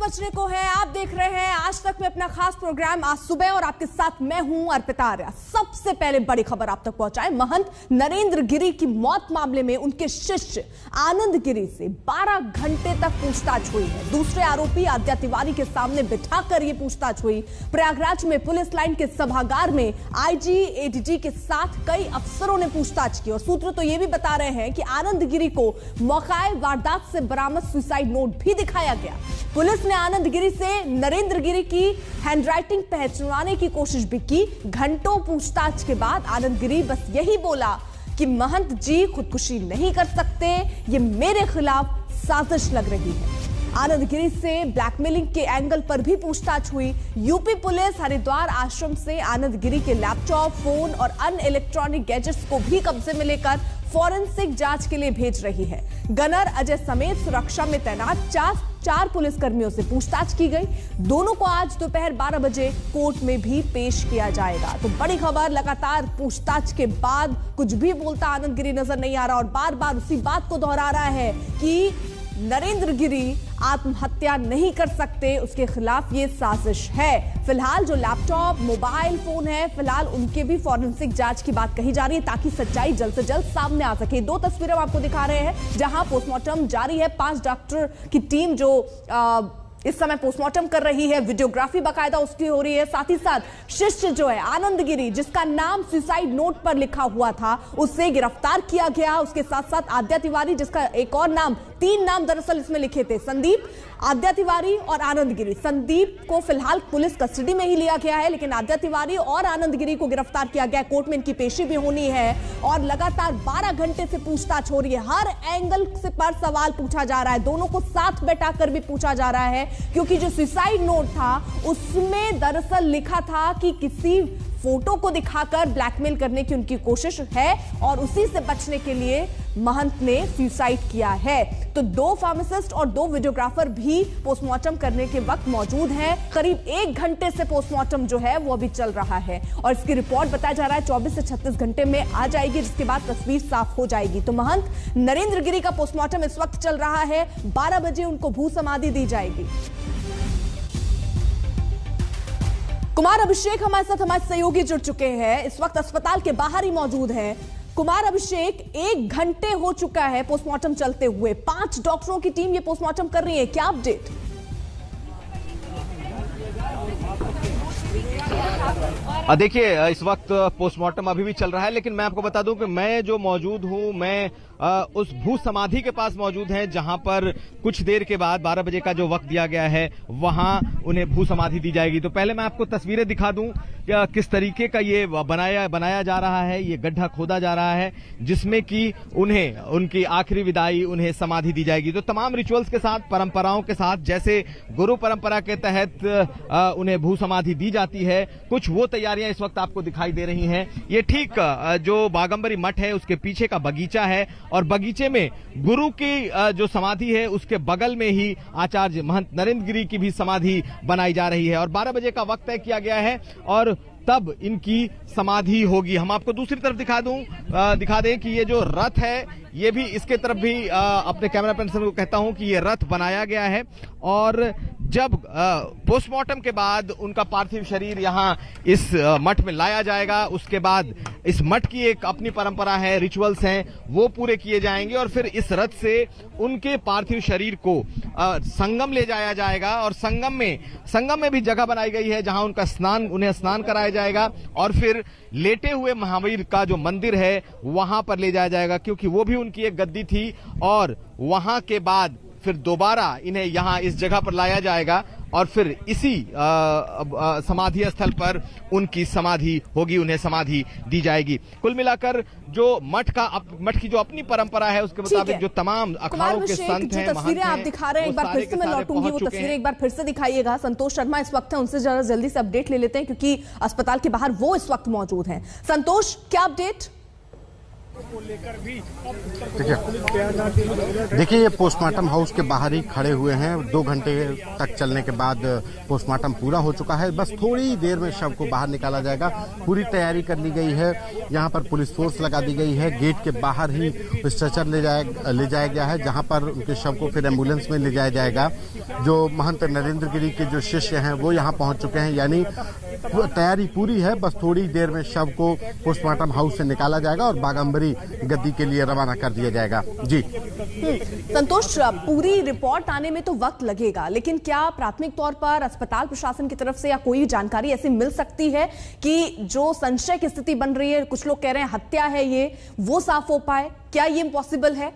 बजने को है। आप देख रहे हैं आज तक में अपना खास प्रोग्राम आज सुबह और आपके साथ मैं हूं अर्पिता आर्या। सबसे पहले बड़ी खबर आप तक पहुंचाए। महंत नरेंद्र गिरी की मौत मामले में उनके शिष्य आनंद गिरी से 12 घंटे तक पूछताछ हुई है। दूसरे आरोपी आद्या तिवारी के सामने बिठाकर यह पूछताछ हुई। प्रयागराज में पुलिस लाइन के सभागार में आईजी एडीजी के साथ कई अफसरों ने पूछताछ की और सूत्र तो यह भी बता रहे हैं कि आनंद गिरी को मौकाए वारदात से बरामद सुसाइड नोट भी दिखाया गया। पुलिस ने आनंद गिरी से नरेंद्र गिरी की हैंडराइटिंग पहचानने की कोशिश भी की। घंटों पूछताछ के बाद आनंद गिरी बस यही बोला कि महंत जी खुदकुशी नहीं कर सकते, ये मेरे खिलाफ साजिश लग रही है। आनंद गिरी से ब्लैकमेलिंग के एंगल पर भी पूछताछ हुई। यूपी पुलिस हरिद्वार आश्रम से आनंद गिरी के लैपटॉप, फोन और अन्य इलेक्ट्रॉनिक गैजेट्स को भी कब्जे में लेकर फॉरेंसिक जांच के लिए भेज रही है। गनर अजय समेत सुरक्षा में तैनात चार पुलिसकर्मियों से पूछताछ की गई। दोनों को आज दोपहर 12 बजे कोर्ट में भी पेश किया जाएगा। तो बड़ी खबर, लगातार पूछताछ के बाद कुछ भी बोलता आनंद गिरी नजर नहीं आ रहा और बार बार उसी बात को दोहरा रहा है कि नरेंद्र गिरी आत्महत्या नहीं कर सकते, उसके खिलाफ ये साजिश है। फिलहाल जो लैपटॉप, मोबाइल फोन है, फिलहाल उनके भी फॉरेंसिक जांच की बात कही जा रही है ताकि सच्चाई जल्द से जल्द सामने आ सके। दो तस्वीरें हम आपको दिखा रहे हैं जहां पोस्टमार्टम जारी है। 5 डॉक्टर की टीम जो इस समय पोस्टमार्टम कर रही है, वीडियोग्राफी बाकायदा उसकी हो रही है। साथ ही साथ शिष्य जो है आनंद गिरी, जिसका नाम सुसाइड नोट पर लिखा हुआ था, उसे गिरफ्तार किया गया। उसके साथ साथ आद्या तिवारी, जिसका एक और नाम, 3 नाम दरअसल इसमें लिखे थे, संदीप, आद्या तिवारी और आनंद गिरी। संदीप को फिलहाल पुलिस कस्टडी में ही लिया गया है, लेकिन आद्या तिवारी और आनंद गिरी को गिरफ्तार किया गया। कोर्ट में इनकी पेशी भी होनी है और लगातार 12 घंटे से पूछताछ हो रही है। हर एंगल से पर सवाल पूछा जा रहा है। दोनों को साथ बैठाकर भी पूछा जा रहा है क्योंकि जो सुसाइड नोट था उसमें दरअसल लिखा था कि किसी फोटो को दिखाकर ब्लैकमेल करने की उनकी कोशिश है और उसी से बचने के लिए महंत ने सुसाइड किया है। तो 2 फार्मासिस्ट और 2 वीडियोग्राफर भी पोस्टमार्टम करने के वक्त मौजूद हैं। करीब 1 घंटे से पोस्टमार्टम जो है वो अभी चल रहा है और इसकी रिपोर्ट बताया जा रहा है 24 से 36 घंटे में आ जाएगी, जिसके बाद तस्वीर साफ हो जाएगी। तो महंत नरेंद्र गिरी का पोस्टमार्टम इस वक्त चल रहा है। 12 बजे उनको भू समाधि दी जाएगी। कुमार अभिषेक हमारे साथ, हमारे सहयोगी जुड़ चुके हैं, इस वक्त अस्पताल के बाहर ही मौजूद हैं। कुमार अभिषेक, 1 घंटे हो चुका है पोस्टमार्टम चलते हुए, 5 डॉक्टरों की टीम ये पोस्टमार्टम कर रही है, क्या अपडेट? देखिए, इस वक्त पोस्टमार्टम अभी भी चल रहा है, लेकिन मैं आपको बता दूं कि मैं जो मौजूद हूं, मैं उस भू समाधि के पास मौजूद है जहां पर कुछ देर के बाद 12 बजे का जो वक्त दिया गया है वहां उन्हें भू समाधि दी जाएगी। तो पहले मैं आपको तस्वीरें दिखा दूं कि किस तरीके का ये बनाया जा रहा है। ये गड्ढा खोदा जा रहा है जिसमें कि उन्हें उनकी आखिरी विदाई, उन्हें समाधि दी जाएगी। तो तमाम रिचुअल्स के साथ, परंपराओं के साथ, जैसे गुरु परंपरा के तहत उन्हें भू समाधि दी जाती है, कुछ वो तैयारियां इस वक्त आपको दिखाई दे रही हैं। ये ठीक जो बागंबरी मठ है उसके पीछे का बगीचा है और बगीचे में गुरु की जो समाधि है उसके बगल में ही आचार्य महंत नरेंद्र गिरी की भी समाधि बनाई जा रही है और 12 बजे का वक्त तय किया गया है और तब इनकी समाधि होगी। हम आपको दूसरी तरफ दिखा दें कि ये जो रथ है, ये भी इसके तरफ भी अपने कैमरा पर्सन को कहता हूं कि ये रथ बनाया गया है और जब पोस्टमार्टम के बाद उनका पार्थिव शरीर यहाँ इस मठ में लाया जाएगा, उसके बाद इस मठ की एक अपनी परंपरा है, रिचुअल्स हैं, वो पूरे किए जाएंगे और फिर इस रथ से उनके पार्थिव शरीर को संगम ले जाया जाएगा और संगम में भी जगह बनाई गई है जहां उन्हें स्नान कराया जाएगा और फिर लेटे हुए महावीर का जो मंदिर है वहां पर ले जाया जाएगा, क्योंकि वो भी उनकी एक गद्दी थी और वहां के बाद फिर दोबारा इन्हें यहां इस जगह पर लाया जाएगा और फिर इसी समाधि स्थल पर उनकी समाधि होगी, उन्हें समाधि दी जाएगी। कुल मिलाकर जो मठ की जो अपनी परंपरा है उसके मुताबिक जो तमाम अखाड़ों के संत हैं, तस्वीरें आप दिखा रहे हैं, एक बार फिर से मैं लौटूंगी, वो तस्वीरें एक बार फिर से दिखाइएगा। संतोष शर्मा इस वक्त है, उनसे जरा जल्दी से अपडेट ले लेते हैं क्योंकि अस्पताल के बाहर वो इस वक्त मौजूद हैं। संतोष, क्या अपडेट? देखिए ये पोस्टमार्टम हाउस के बाहर ही खड़े हुए हैं। 2 घंटे तक चलने के बाद पोस्टमार्टम पूरा हो चुका है। बस थोड़ी देर में शव को बाहर निकाला जाएगा। पूरी तैयारी कर ली गई है। यहाँ पर पुलिस फोर्स लगा दी गई है। गेट के बाहर ही स्ट्रेचर ले जाया गया है, जहाँ पर उनके शव को फिर एम्बुलेंस में ले जाया जाएगा। जो महंत नरेंद्र गिरी के जो शिष्य हैं वो यहाँ पहुंच चुके हैं, यानी तैयारी पूरी है। बस थोड़ी देर में शव को पोस्टमार्टम हाउस से निकाला जाएगा और बागंबरी गद्दी के लिए रवाना कर दिया जाएगा। जी संतोष, पूरी रिपोर्ट आने में तो वक्त लगेगा, लेकिन क्या प्राथमिक तौर पर अस्पताल प्रशासन की तरफ से या कोई जानकारी ऐसी मिल सकती है कि जो संशय की स्थिति बन रही है, कुछ लोग कह रहे हैं हत्या है ये, वो साफ हो पाए? क्या ये पॉसिबल है?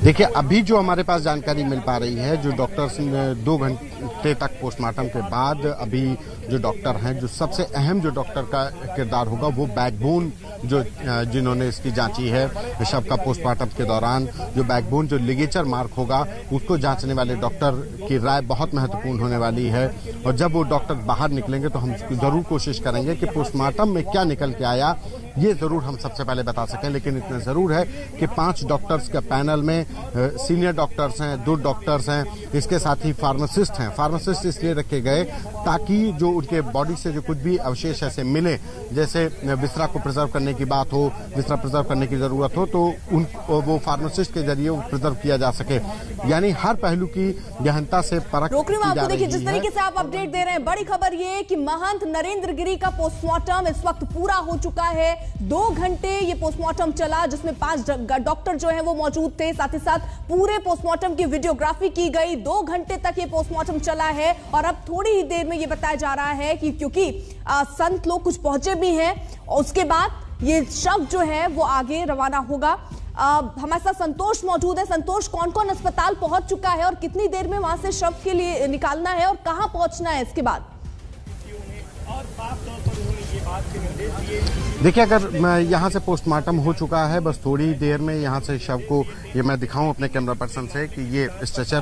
देखिए अभी जो हमारे पास जानकारी मिल पा रही है, जो डॉक्टर्स ने 2 घंटे तक पोस्टमार्टम के बाद अभी जो डॉक्टर हैं, जो सबसे अहम जो डॉक्टर का किरदार होगा वो बैकबोन जो जिन्होंने इसकी जांची है शव का पोस्टमार्टम के दौरान, जो बैकबोन जो लिगेचर मार्क होगा उसको जांचने वाले डॉक्टर की राय बहुत महत्वपूर्ण होने वाली है। और जब वो डॉक्टर बाहर निकलेंगे तो हम जरूर कोशिश करेंगे कि पोस्टमार्टम में क्या निकल के आया ये जरूर हम सबसे पहले बता सकें। लेकिन इतना जरूर है कि 5 डॉक्टर्स के पैनल में सीनियर डॉक्टर्स हैं, 2 डॉक्टर्स हैं, इसके साथ ही फार्मासिस्ट हैं। फार्मासिस्ट इसलिए रखे गए ताकि जो उनके बॉडी से जो कुछ भी अवशेष ऐसे मिले, जैसे विसरा को प्रिजर्व करने की बात हो, विसरा प्रिजर्व करने की जरूरत हो, तो वो फार्मासिस्ट के जरिए वो प्रिजर्व किया जा सके। यानी हर पहलू की गहनता से परख की जा रही है। देखिए जिस तरीके से आप अपडेट दे रहे हैं, बड़ी खबर ये कि महंत नरेंद्र गिरी का पोस्टमार्टम इस वक्त पूरा हो चुका है। 2 घंटे ये पोस्टमार्टम चला, जिसमें 5 डॉक्टर जो हैं वो मौजूद थे। साथ ही साथ पूरे पोस्टमार्टम की वीडियोग्राफी की गई। 2 घंटे तक ये पोस्टमार्टम चला है और अब थोड़ी ही देर में ये बताया जा रहा है कि क्योंकि संत लोग कुछ पहुंचे भी हैं, उसके बाद ये शव जो है वो आगे रवाना होगा। हमारे साथ संतोष मौजूद है। संतोष, कौन कौन अस्पताल पहुंच चुका है और कितनी देर में वहां से शव के लिए निकालना है और कहां पहुंचना है इसके बाद? देखिए अगर यहाँ से पोस्टमार्टम हो चुका है, बस थोड़ी देर में यहाँ से शव को ये मैं दिखाऊं अपने कैमरा पर्सन से कि ये स्ट्रेचर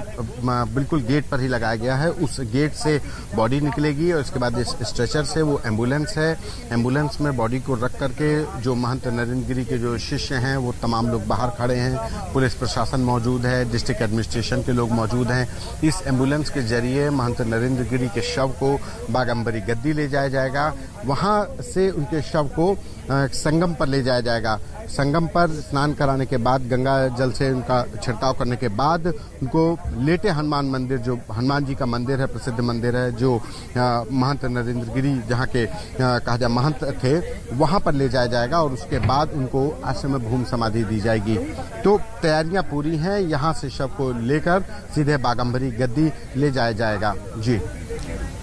बिल्कुल गेट पर ही लगाया गया है। उस गेट से बॉडी निकलेगी और इसके बाद इस स्ट्रेचर से वो एम्बुलेंस है, एम्बुलेंस में बॉडी को रख करके जो महंत नरेंद्र गिरी के जो शिष्य हैं वो तमाम लोग बाहर खड़े हैं। पुलिस प्रशासन मौजूद है, डिस्ट्रिक्ट एडमिनिस्ट्रेशन के लोग मौजूद हैं। इस एम्बुलेंस के जरिए महंत नरेंद्र गिरी के शव को बागंबरी गद्दी ले जाया जाएगा। वहाँ से उनके शव को संगम पर ले जाया जाएगा। संगम पर स्नान कराने के बाद, गंगा जल से उनका छिड़काव करने के बाद उनको लेटे हनुमान मंदिर, जो हनुमान जी का मंदिर है, प्रसिद्ध मंदिर है, जो महंत नरेंद्र गिरी जहाँ के कहा जाए महंत थे, वहाँ पर ले जाया जाएगा और उसके बाद उनको आश्रम में भूमि समाधि दी जाएगी। तो तैयारियां पूरी हैं। यहाँ से शव को लेकर सीधे बागंबरी गद्दी ले जाया जाएगा। जी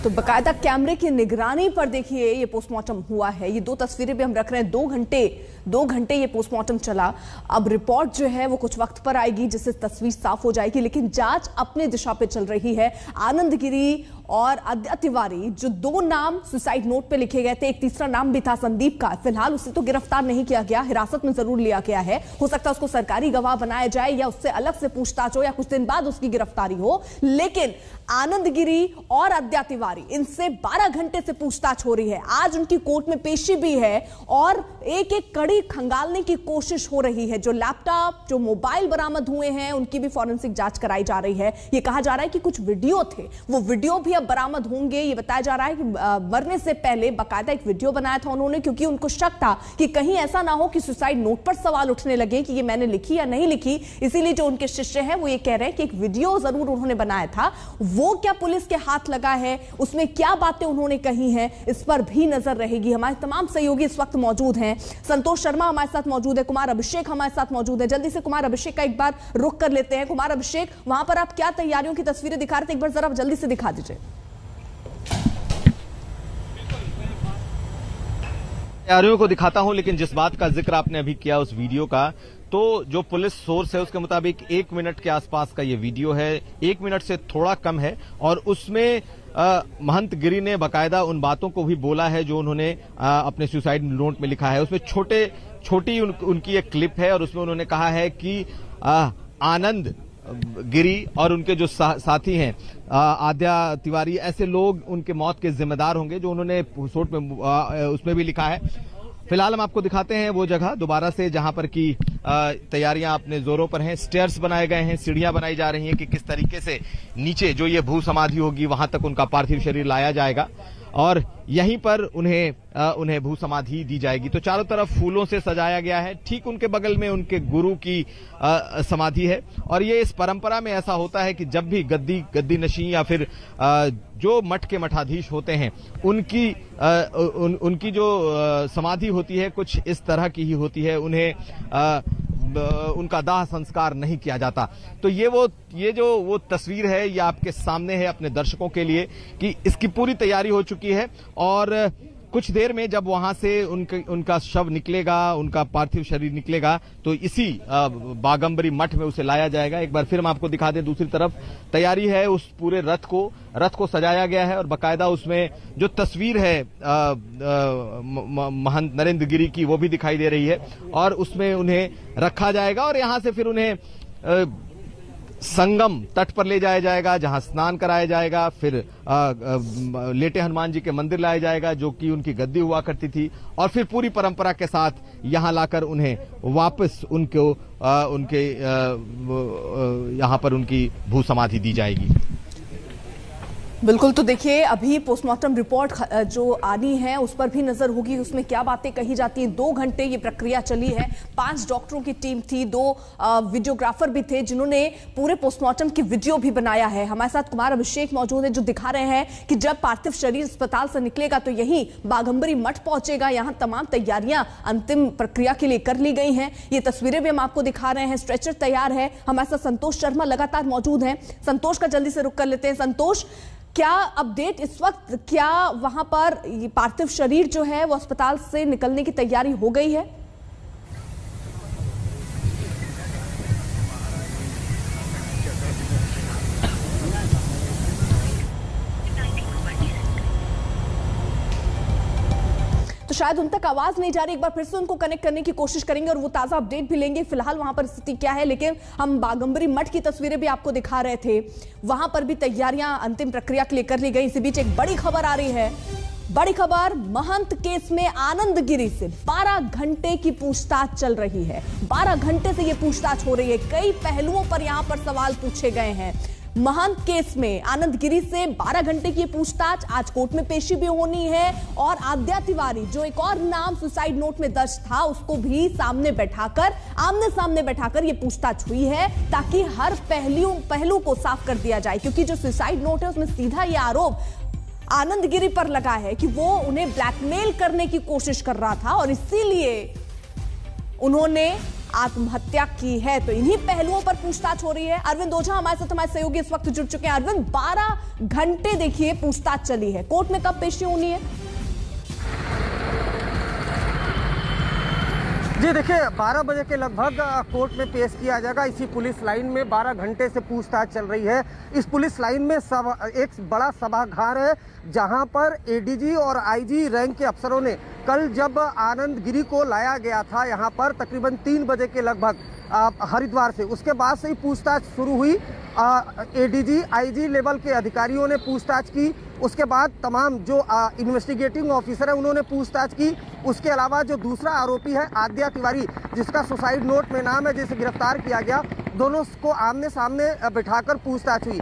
तो बकायदा कैमरे की निगरानी पर देखिए ये पोस्टमार्टम हुआ है। ये 2 तस्वीरें भी हम रख रहे हैं। 2 घंटे ये पोस्टमार्टम चला। अब रिपोर्ट जो है वो कुछ वक्त पर आएगी, जिससे तस्वीर साफ हो जाएगी। लेकिन जांच अपने दिशा पे चल रही है। आनंद गिरी और आदित्य तिवारी, जो 2 नाम सुसाइड नोट पे लिखे गए थे, एक तीसरा नाम भी था संदीप का, फिलहाल उसे तो गिरफ्तार नहीं किया गया, हिरासत में जरूर लिया गया है। हो सकता है उसको सरकारी गवाह बनाया जाए या उससे अलग से पूछताछ हो या कुछ दिन बाद उसकी गिरफ्तारी हो। लेकिन आनंद गिरी और आदित्य तिवारी, इनसे 12 घंटे से पूछताछ हो रही है। आज उनकी कोर्ट में पेशी भी है और एक एक कड़ी खंगालने की कोशिश हो रही है। जो लैपटॉप, जो मोबाइल बरामद हुए हैं, उनकी भी फॉरेंसिक जांच कराई जा रही है। ये कहा जा रहा है कि कुछ वीडियो थे, वो वीडियो भी अब बरामद होंगे। ये बताया जा रहा है कि मरने से पहले बाकायदा एक वीडियो बनाया था उन्होंने, क्योंकि उनको शक था कि कहीं ऐसा ना हो कि सुसाइड नोट पर सवाल उठने लगे कि ये मैंने लिखी या नहीं लिखी। इसीलिए जो उनके शिष्य हैं वो ये कह रहे हैं कि एक वीडियो जरूर उन्होंने बनाया था। वो क्या पुलिस के हाथ लगा है, उसमें क्या बातें उन्होंने कही हैं, इस पर भी नजर रहेगी। हमारे तमाम सहयोगी इस वक्त मौजूद हैं। संतोष शर्मा हमारे साथ मौजूद है, कुमार अभिषेक हमारे साथ मौजूद है। जल्दी से कुमार अभिषेक का एक बार रुख कर लेते हैं। कुमार अभिषेक, वहां पर आप क्या तैयारियों की तस्वीरें दिखा रहे थे, एक बार जरा जल्दी से दिखा दीजिए। तैयारियों को दिखाता हूं, लेकिन जिस बात का जिक्र आपने अभी किया उस वीडियो का, तो जो पुलिस सोर्स है उसके मुताबिक 1 मिनट के आसपास का ये वीडियो है, 1 मिनट से थोड़ा कम है। और उसमें महंत गिरी ने बाकायदा उन बातों को भी बोला है जो उन्होंने अपने सुसाइड नोट में लिखा है। उसमें छोटी उनकी एक क्लिप है और उसमें उन्होंने कहा है कि आनंद गिरी और उनके जो साथी हैं आद्या तिवारी, ऐसे लोग उनके मौत के जिम्मेदार होंगे, जो उन्होंने रिपोर्ट में उसमें भी लिखा है। फिलहाल हम आपको दिखाते हैं वो जगह दोबारा से जहां पर की तैयारियां अपने जोरों पर हैं। स्टेयर्स बनाए गए हैं, सीढ़ियां बनाई जा रही हैं कि किस तरीके से नीचे जो ये भू समाधि होगी वहां तक उनका पार्थिव शरीर लाया जाएगा और यहीं पर उन्हें भू समाधि दी जाएगी। तो चारों तरफ फूलों से सजाया गया है। ठीक उनके बगल में उनके गुरु की समाधि है और ये इस परंपरा में ऐसा होता है कि जब भी गद्दी नशी या फिर जो मठ के मठाधीश होते हैं उनकी जो समाधि होती है कुछ इस तरह की ही होती है। उन्हें उनका दाह संस्कार नहीं किया जाता। तो ये जो वो तस्वीर है ये आपके सामने है अपने दर्शकों के लिए कि इसकी पूरी तैयारी हो चुकी है और कुछ देर में जब वहां से उनका शव निकलेगा, उनका पार्थिव शरीर निकलेगा तो इसी बागंबरी मठ में उसे लाया जाएगा। एक बार फिर हम आपको दिखा दें, दूसरी तरफ तैयारी है उस पूरे रथ को सजाया गया है और बाकायदा उसमें जो तस्वीर है महंत नरेंद्र गिरी की वो भी दिखाई दे रही है और उसमें उन्हें रखा जाएगा और यहां से फिर उन्हें संगम तट पर ले जाया जाएगा जहां स्नान कराया जाएगा। फिर लेटे हनुमान जी के मंदिर लाया जाएगा जो कि उनकी गद्दी हुआ करती थी और फिर पूरी परंपरा के साथ यहां लाकर उन्हें वापस उनके यहां पर उनकी भू समाधि दी जाएगी। बिल्कुल, तो देखिए अभी पोस्टमार्टम रिपोर्ट जो आनी है उस पर भी नजर होगी, उसमें क्या बातें कही जाती हैं। 2 घंटे ये प्रक्रिया चली है, 5 डॉक्टरों की टीम थी, 2 वीडियोग्राफर भी थे जिन्होंने पूरे पोस्टमार्टम की वीडियो भी बनाया है। हमारे साथ कुमार अभिषेक मौजूद है जो दिखा रहे हैं कि जब पार्थिव शरीर अस्पताल से निकलेगा तो यही बागंबरी मठ पहुंचेगा। यहाँ तमाम तैयारियां अंतिम प्रक्रिया के लिए कर ली गई हैं। ये तस्वीरें भी हम आपको दिखा रहे हैं, स्ट्रेचर तैयार है। हमारे साथ संतोष शर्मा लगातार मौजूद हैं। संतोष का जल्दी से रुख कर लेते हैं। संतोष, क्या अपडेट इस वक्त, क्या वहां पर पार्थिव शरीर जो है वो अस्पताल से निकलने की तैयारी हो गई है? तो शायद उन तक आवाज नहीं जा रही, एक बार फिर से उनको कनेक्ट करने की कोशिश करेंगे और वो ताजा अपडेट भी लेंगे फिलहाल वहां पर स्थिति क्या है। लेकिन हम बागंबरी मठ की तस्वीरें भी आपको दिखा रहे थे, वहां पर भी तैयारियां अंतिम प्रक्रिया के लिए कर ली गई। इसी बीच एक बड़ी खबर आ रही है, बड़ी खबर, महंत केस में आनंद गिरी से 12 घंटे की पूछताछ चल रही है। 12 घंटे से यह पूछताछ हो रही है, कई पहलुओं पर यहां पर सवाल पूछे गए हैं। महंत केस में आनंद गिरी से 12 घंटे की पूछताछ, आज कोर्ट में पेशी भी होनी है और आद्या तिवारी जो एक और नाम सुसाइड नोट में दर्ज था उसको भी आमने सामने बैठाकर ये पूछताछ हुई है ताकि हर पहलू को साफ कर दिया जाए। क्योंकि जो सुसाइड नोट है उसमें सीधा ये आरोप आनंद गिरी पर लगा है कि वो उन्हें ब्लैकमेल करने की कोशिश कर रहा था और इसीलिए उन्होंने आत्महत्या की है। तो इन्हीं पहलुओं पर पूछताछ हो रही है। अरविंद ओझा हमारे साथ, हमारे सहयोगी इस वक्त जुड़ चुके हैं। अरविंद, 12 घंटे देखिए पूछताछ चली है, कोर्ट में कब पेशी होनी है? जी देखिए, 12 बजे के लगभग कोर्ट में पेश किया जाएगा। इसी पुलिस लाइन में 12 घंटे से पूछताछ चल रही है। इस पुलिस लाइन में एक बड़ा सभागार है जहां पर एडीजी और आईजी रैंक के अफसरों ने कल जब आनंद गिरी को लाया गया था यहां पर तकरीबन 3 बजे के लगभग हरिद्वार से, उसके बाद से ही पूछताछ शुरू हुई। एडीजी आईजी लेवल के अधिकारियों ने पूछताछ की, उसके बाद तमाम जो इन्वेस्टिगेटिंग ऑफिसर है उन्होंने पूछताछ की। उसके अलावा जो दूसरा आरोपी है आद्या तिवारी, जिसका सुसाइड नोट में नाम है, जिसे गिरफ्तार किया गया, दोनों को आमने सामने बिठाकर पूछताछ हुई।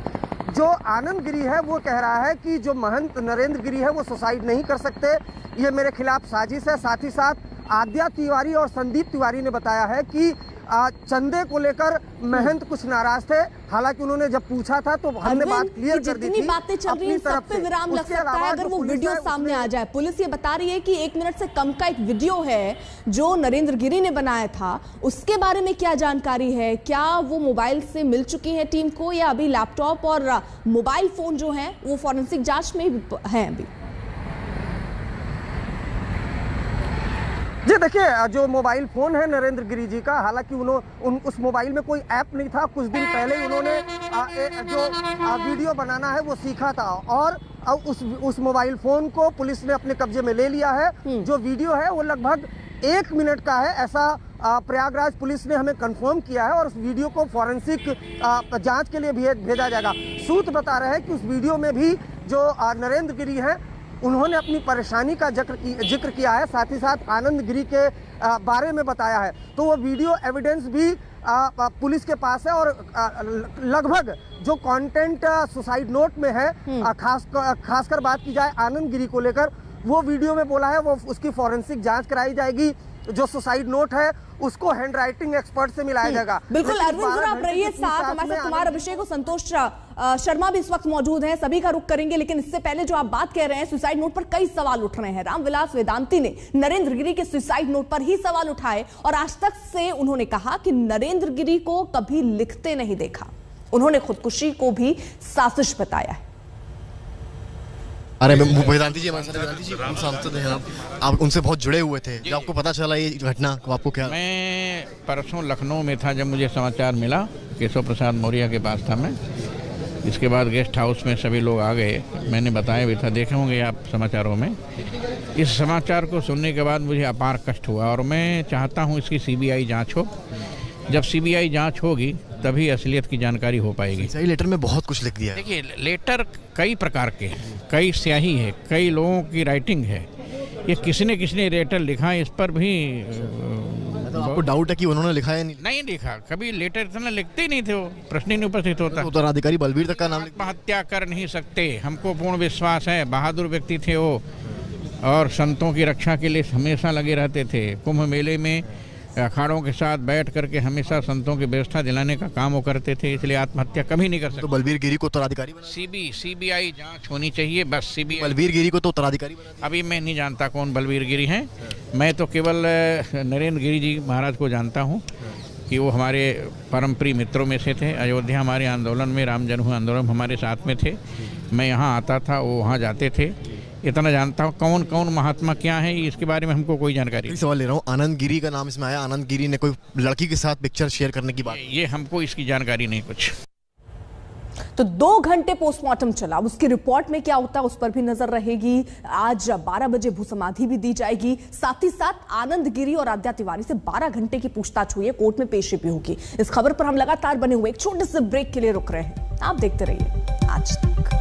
जो आनंद गिरी है वो कह रहा है कि जो महंत नरेंद्र गिरी है वो सुसाइड नहीं कर सकते, ये मेरे खिलाफ साजिश है। साथ ही साथ आद्या तिवारी और संदीप तिवारी ने बताया है कि चंदे को लेकर महंत कुछ नाराज थे। हालांकि उन्होंने जब पूछा था तो हमने बात क्लियर कर दी थी। जितनी बातें चल रही हैं सब पे विराम लग सकता है अगर वो वीडियो सामने आ जाए। पुलिस ये बता रही है कि 1 मिनट से कम का एक वीडियो है जो नरेंद्र गिरी ने बनाया था, उसके बारे में क्या जानकारी है? क्या वो मोबाइल से मिल चुकी है टीम को या अभी लैपटॉप और मोबाइल फोन जो है वो फॉरेंसिक जांच में है अभी? जी देखिए, जो मोबाइल फ़ोन है नरेंद्र गिरी जी का, हालांकि उस मोबाइल में कोई ऐप नहीं था। कुछ दिन पहले उन्होंने जो वीडियो बनाना है वो सीखा था और उस मोबाइल फ़ोन को पुलिस ने अपने कब्जे में ले लिया है। जो वीडियो है वो लगभग 1 मिनट का है, ऐसा प्रयागराज पुलिस ने हमें कंफर्म किया है और उस वीडियो को फॉरेंसिक जांच के लिए भेजा जाएगा। सूत्र बता रहे हैं कि उस वीडियो में भी जो नरेंद्र गिरी हैं उन्होंने अपनी परेशानी का जिक्र किया है, साथ ही साथ आनंद गिरी के बारे में बताया है। तो वो वीडियो एविडेंस भी पुलिस के पास है और लगभग जो कंटेंट सुसाइड नोट में है, खासकर बात की जाए आनंद गिरी को लेकर, वो वीडियो में बोला है वो उसकी फॉरेंसिक जांच कराई जाएगी। जो सुसाइड नोट है उसको हैंडराइटिंग एक्सपर्ट से मिलाया जाएगा। बिल्कुल अरविंद जरा आप रहिए साथ, हमारे साथ कुमार अभिषेक और संतोष शर्मा भी इस वक्त मौजूद हैं, सभी का रुख करेंगे। लेकिन इससे पहले जो आप बात कह रहे हैं, सुसाइड नोट पर कई सवाल उठ रहे हैं। रामविलास वेदांती ने नरेंद्र गिरी के सुसाइड नोट पर ही सवाल उठाए और आज तक से उन्होंने कहा कि नरेंद्र गिरी को कभी लिखते नहीं देखा। उन्होंने खुदकुशी को भी साजिश बताया है। अरे वेदांती जी, वेदांती जी सांसद हैं आप उनसे बहुत जुड़े हुए थे, जब आपको पता चला ये घटना तो आपको क्या? मैं परसों लखनऊ में था जब मुझे समाचार मिला, केशव प्रसाद मौर्य के पास था मैं। इसके बाद गेस्ट हाउस में सभी लोग आ गए, मैंने बताया भी था, देखे होंगे आप समाचारों में। इस समाचार को सुनने के बाद मुझे अपार कष्ट हुआ और मैं चाहता हूँ इसकी सीबीआई जाँच हो। जब सीबीआई जांच होगी तभी असलियत की जानकारी हो पाएगी। सही, लेटर में बहुत कुछ लिख दिया है। देखिए, लेटर कई प्रकार के, कई स्याही है, कई लोगों की राइटिंग है। ये किसने लेटर लिखा है इस पर भी मतलब आपको डाउट है कि उन्होंने लिखा है? नहीं लिखा, कभी लेटर इतना लिखते ही नहीं थे, वो प्रश्न ही नहीं उपस्थित होता। उत्तराधिकारी बलबीर तक का नाम आत्महत्या कर नहीं सकते, हमको पूर्ण विश्वास है। बहादुर व्यक्ति थे वो और संतों की रक्षा के लिए हमेशा लगे रहते थे। कुंभ मेले में अखाड़ों के साथ बैठ करके हमेशा संतों की व्यवस्था दिलाने का काम वो करते थे, इसलिए आत्महत्या कभी नहीं कर सकते। तो बलबीर गिरी को उत्तराधिकारी सीबीआई जांच होनी चाहिए, बस सीबीआई। बलबीर गिरी को तो उत्तराधिकारी अभी मैं नहीं जानता कौन बलबीर गिरी हैं, मैं तो केवल नरेंद्र गिरी जी महाराज को जानता हूँ कि वो हमारे परम प्रिय मित्रों में से थे। अयोध्या हमारे आंदोलन में, राम जन्मभूमि आंदोलन में हमारे साथ में थे। मैं यहाँ आता था, वो वहाँ जाते थे, इतना जानता हूँ। कौन कौन महात्मा क्या है इसके बारे में हमको कोई जानकारी। सवाल ले रहा हूँ, आनंद गिरी का नाम इसमें आया। आनंद गिरी ने कोई लड़की के साथ पिक्चर शेयर करने की बात? ये हमको इसकी जानकारी नहीं कुछ। तो 2 घंटे पोस्टमार्टम चला, उसकी रिपोर्ट में क्या होता है उस पर भी नजर रहेगी। आज 12 बजे भू समाधि भी दी जाएगी। साथ ही साथ आनंद गिरी और आद्या तिवारी से 12 घंटे की पूछताछ हुई है, कोर्ट में पेशी भी होगी। इस खबर पर हम लगातार बने हुए एक छोटे से ब्रेक के लिए रुक रहे हैं, आप देखते रहिए आज तक।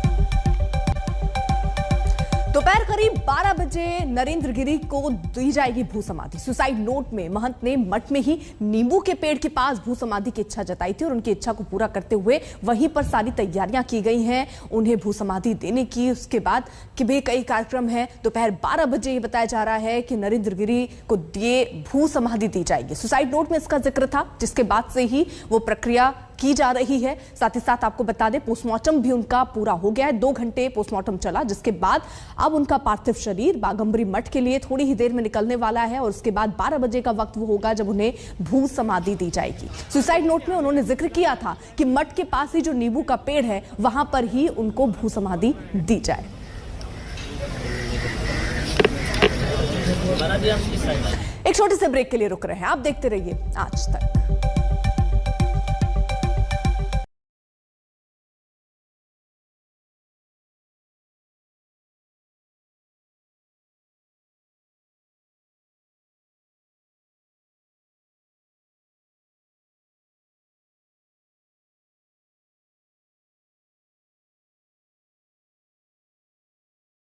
दोपहर करीब 12 बजे नरेंद्र गिरी को दी जाएगी भू समाधि। सुसाइड नोट में महंत ने मठ में ही नींबू के पेड़ के पास भू समाधि की इच्छा जताई थी और उनकी इच्छा को पूरा करते हुए वहीं पर सारी तैयारियां की गई हैं उन्हें भू समाधि देने की। उसके बाद कि भी कई कार्यक्रम हैं। दोपहर 12 बजे ये बताया जा रहा है कि नरेंद्र गिरी को ये भू समाधि दी जाएगी। सुसाइड नोट में इसका जिक्र था, जिसके बाद से ही वो प्रक्रिया की जा रही है। साथ ही साथ आपको बता दें, पोस्टमार्टम भी उनका पूरा हो गया है। 2 घंटे पोस्टमार्टम चला, जिसके बाद अब उनका पार्थिव शरीर बागंबरी मठ के लिए थोड़ी ही देर में निकलने वाला है और उसके बाद 12 बजे का वक्त वो होगा जब उन्हें भू समाधि दी जाएगी। सुसाइड नोट में उन्होंने जिक्र किया था कि मठ के पास ही जो नींबू का पेड़ है वहां पर ही उनको भू समाधि दी जाए। एक छोटे से ब्रेक के लिए रुक रहे हैं, आप देखते रहिए आज तक।